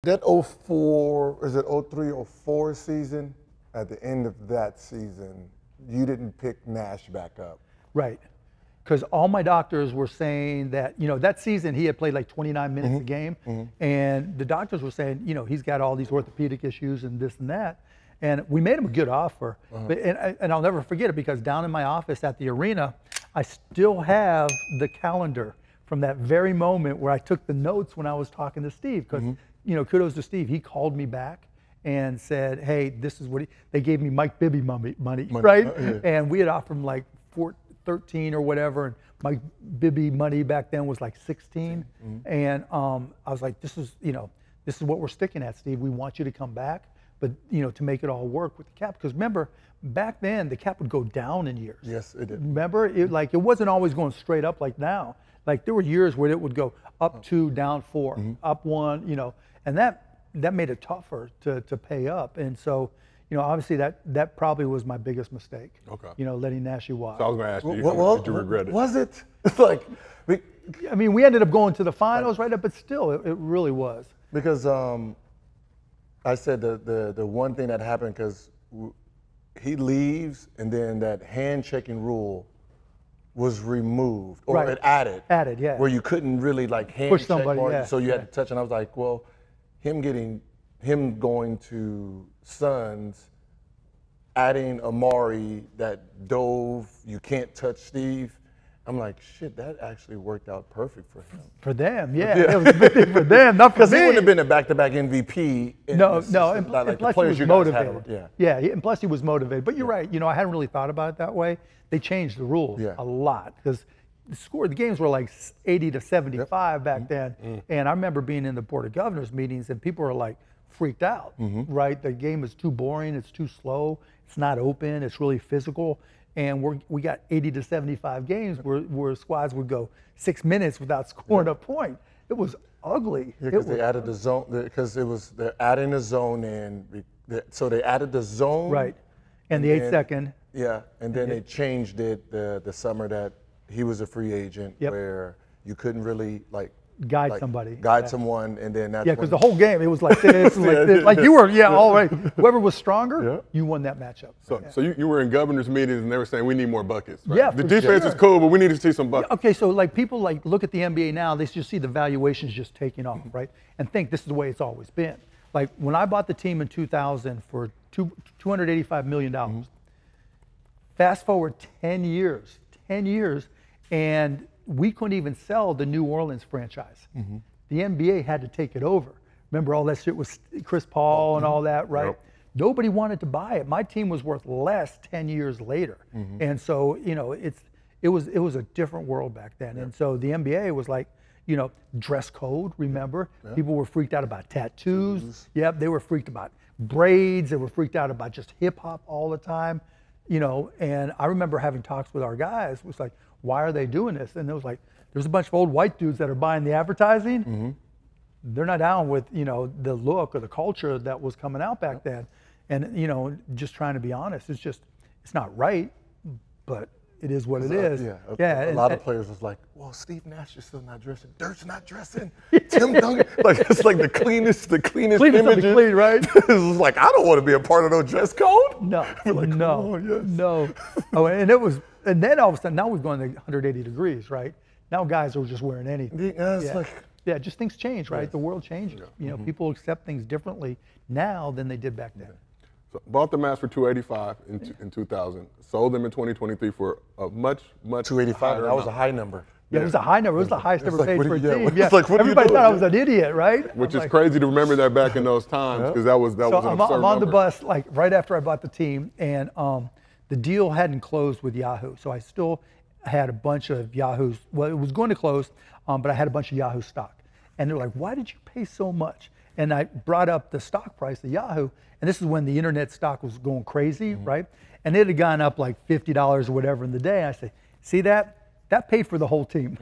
That '04, is it '03 or '04 season? At the end of that season, you didn't pick Nash back up. Right. Because all my doctors were saying that, that season he had played like 29 minutes a game. And the doctors were saying, he's got all these orthopedic issues and this and that. And we made him a good offer. And I'll never forget it because down in my office at the arena, I still have the calendar from that very moment where I took the notes when I was talking to Steve. Because, kudos to Steve. He called me back and said, hey, this is what they gave me Mike Bibby money, right? And we had offered him like 13 or whatever, and Mike Bibby money back then was like 16. And I was like, this is what we're sticking at, Steve. We want you to come back, but to make it all work with the cap. Because remember, back then the cap would go down in years. Yes, it did. Remember, it wasn't always going straight up like now. Like there were years where it would go up 2, down 4, up 1, and that made it tougher to pay up. And so, obviously that probably was my biggest mistake. Okay. Letting Nash walk. So I was going to ask you, did you regret it? Was it? It's like, I mean, we ended up going to the finals, right? But still, it really was. Because I said the one thing that happened, because he leaves and then that hand-checking rule was removed, or it added. Added, yeah. Where you couldn't really like hand push check somebody, more, so you had to touch. And I was like, well, him going to Suns, adding Amari that dove, you can't touch Steve. I'm like, shit, that actually worked out perfect for him. For them, yeah. It was a good thing for them, not for me. Because he wouldn't have been a back-to-back MVP. No, and plus he was motivated. Yeah, and plus he was motivated. But you're right, I hadn't really thought about it that way. They changed the rules a lot because the games were like 80 to 75 back then. And I remember being in the Board of Governors meetings and people were like freaked out, right? The game is too boring, it's too slow, it's not open, it's really physical. And we got 80 to 75 games where squads would go 6 minutes without scoring a point. It was ugly. Yeah, because they added the zone, because they're adding the zone in. So they added the zone. Right, and the 8-second. Yeah, and then they changed it the summer that he was a free agent, where you couldn't really guide somebody. Guide someone, and then that's because the whole game, it was like this, like this. Like you were, all right. Whoever was stronger, you won that matchup. So you were in governors' meetings, and they were saying, we need more buckets, right? Yeah, the defense is cool, but we need to see some buckets. Okay, so like people look at the NBA now, they just see the valuations just taking off, right? And think this is the way it's always been. Like when I bought the team in 2000 for $285 million, fast forward 10 years, and we couldn't even sell the New Orleans franchise. The NBA had to take it over. Remember all that shit with Chris Paul and all that, right? Nobody wanted to buy it. My team was worth less 10 years later. And so, it was a different world back then. And so the NBA was like, dress code, remember? People were freaked out about tattoos. Yep, they were freaked about braids. They were freaked out about just hip hop all the time. And I remember having talks with our guys. It was like, why are they doing this? And it was like, there's a bunch of old white dudes that are buying the advertising. They're not down with, the look or the culture that was coming out back then. And, just trying to be honest, it's not right, but it is what it is. A lot of players was like, well, Steve Nash is still not dressing. Dirk's not dressing. Tim Duncan, it's like the cleanest images. Clean, right? It's like, I don't want to be a part of no dress code. No, like, no. Oh, and then all of a sudden, now we've gone to 180 degrees, right? Now guys are just wearing anything. Just things change, right? The world changes. People accept things differently now than they did back then. So bought the Mavs for $285 in 2000. Sold them in 2023 for a much 285. That was a high number. Yeah, it was a high number. It was the highest ever paid for a team. Everybody thought I was an idiot, right? Which is crazy to remember that back in those times, because that was an absurd number. I'm on the bus right after I bought the team, and the deal hadn't closed with Yahoo, so I still had a bunch of Yahoo's. Well, it was going to close, but I had a bunch of Yahoo stock, and they're like, "Why did you pay so much?" And I brought up the stock price of Yahoo, and this is when the internet stock was going crazy, right? And it had gone up like $50 or whatever in the day. I said, see that? That paid for the whole team.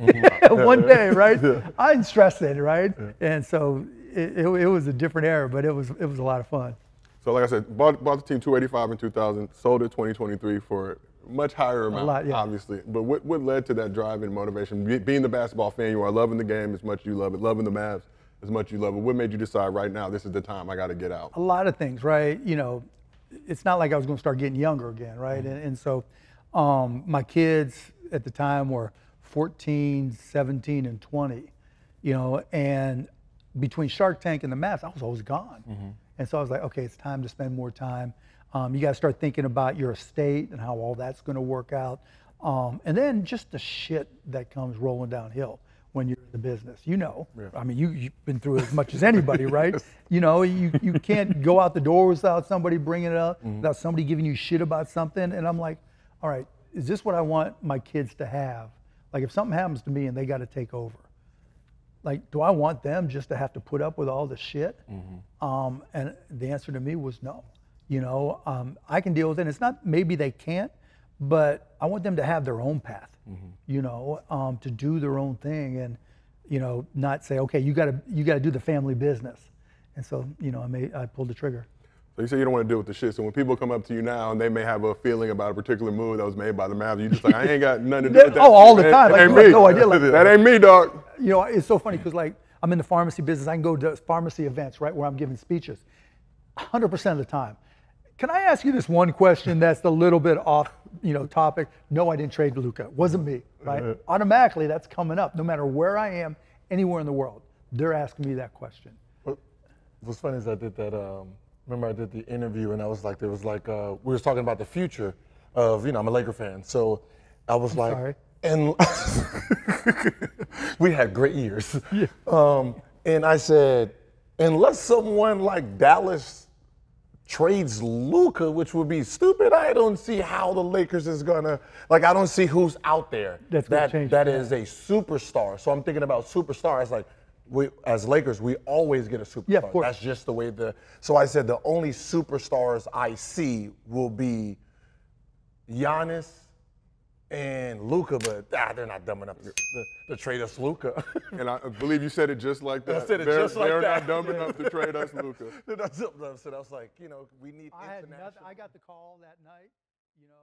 One day, right? I didn't stress it, right? And so it was a different era, but it was a lot of fun. So like I said, bought the team $285 in 2000, sold it 2023 for a much higher amount, obviously. But what led to that drive and motivation? Being the basketball fan you are, loving the game as much as you love it, loving the Mavs, as much as you love it. What made you decide right now, this is the time I got to get out? A lot of things, right? You know, it's not like I was going to start getting younger again, right? And so my kids at the time were 14, 17, and 20, you know, and between Shark Tank and the Mavs, I was always gone. And so I was like, okay, it's time to spend more time. You got to start thinking about your estate and how all that's going to work out. And then just the shit that comes rolling downhill when you're in the business, you know. Yeah. I mean, you've been through it as much as anybody, right? You know, you can't go out the door without somebody bringing it up, without somebody giving you shit about something. And I'm like, all right, is this what I want my kids to have? Like, if something happens to me and they got to take over, like, do I want them just to have to put up with all the shit? And the answer to me was no. You know, I can deal with it. And it's not maybe they can't, but I want them to have their own path, you know, to do their own thing and, you know, not say, okay, you gotta do the family business. And so, you know, I pulled the trigger. So you say you don't want to deal with the shit. So when people come up to you now and they may have a feeling about a particular move that was made by the Mavs, you just like, I ain't got nothing to do with that. Oh, all the time. Like, you have no idea. Like, that ain't me, dog. You know, it's so funny because, like, I'm in the pharmacy business. I can go to pharmacy events, right, where I'm giving speeches 100% of the time. Can I ask you this one question that's a little bit off, you know, topic? No, I didn't trade Luka. It wasn't me, right? Automatically, that's coming up. No matter where I am, anywhere in the world, they're asking me that question. What's funny is I did that, remember I did the interview and I was like, there was like, we were talking about the future of, you know, I'm a Laker fan. So I was sorry. And we had great years. Yeah. And I said, unless someone like Dallas trades Luka, which would be stupid, I don't see how the Lakers is gonna, like, I don't see who's out there that is a superstar. So I'm thinking about superstars. Like, we, as Lakers, we always get a superstar. Yeah, of course. That's just the way so I said the only superstars I see will be Giannis and Luka, but they're not dumb enough to trade us Luka. And I believe you said it just like that. I said it just like that. They're not dumb enough to trade us Luka. That's what I said. I was like, you know, we need international. I got the call that night, you know.